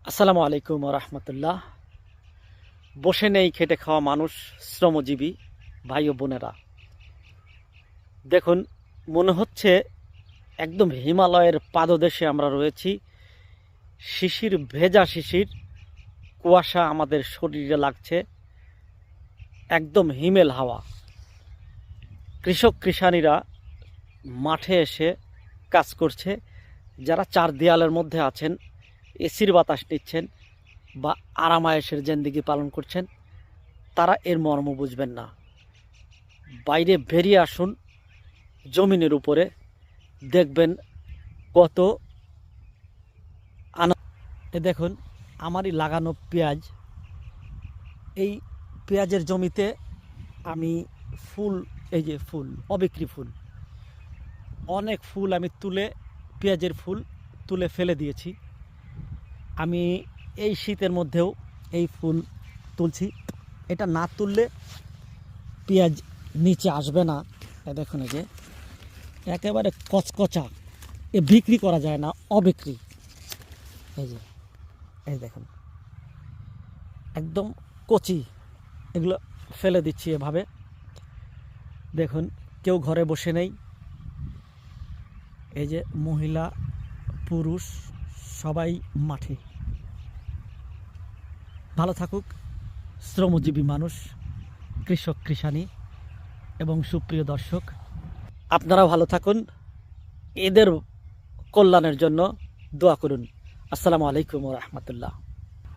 আসসালামু আলাইকুম রহমতুল্লাহ। বসে নেই খেটে খাওয়া মানুষ, শ্রমজীবী ভাই ও বোনেরা, দেখুন মনে হচ্ছে একদম হিমালয়ের পাদদেশে আমরা রয়েছি। শিশির, ভেজা শিশির, কুয়াশা আমাদের শরীরে লাগছে, একদম হিমেল হাওয়া। কৃষক কৃষানীরা মাঠে এসে কাজ করছে। যারা চার দেয়ালের মধ্যে আছেন, এসির বাতাস নিচ্ছেন বা আরামায়েশের জিন্দেগি পালন করছেন, তারা এর মর্ম বুঝবেন না। বাইরে বেরিয়ে আসুন, জমিনের উপরে দেখবেন কত আনন্দ। দেখুন আমারই লাগানো পেঁয়াজ, এই পেঁয়াজের জমিতে আমি ফুল, এই যে ফুল, অবিক্রি ফুল, অনেক ফুল আমি তুলে, পেঁয়াজের ফুল তুলে ফেলে দিয়েছি। আমি এই শীতের মধ্যেও এই ফুল তুলছি। এটা না তুললে পেঁয়াজ নিচে আসবে না। দেখুন এই যে একেবারে কচকচা, এ বিক্রি করা যায় না, অবিক্রি। এই যে এই দেখুন একদম কচি, এগুলো ফেলে দিচ্ছি এভাবে। দেখুন কেউ ঘরে বসে নেই, এই যে মহিলা পুরুষ সবাই মাঠে। ভালো থাকুক শ্রমজীবী মানুষ, কৃষক কৃষানী এবং সুপ্রিয় দর্শক, আপনারা ভালো থাকুন। এদের কল্যাণের জন্য দোয়া করুন। আসসালামু আলাইকুম রহমতুল্লাহ।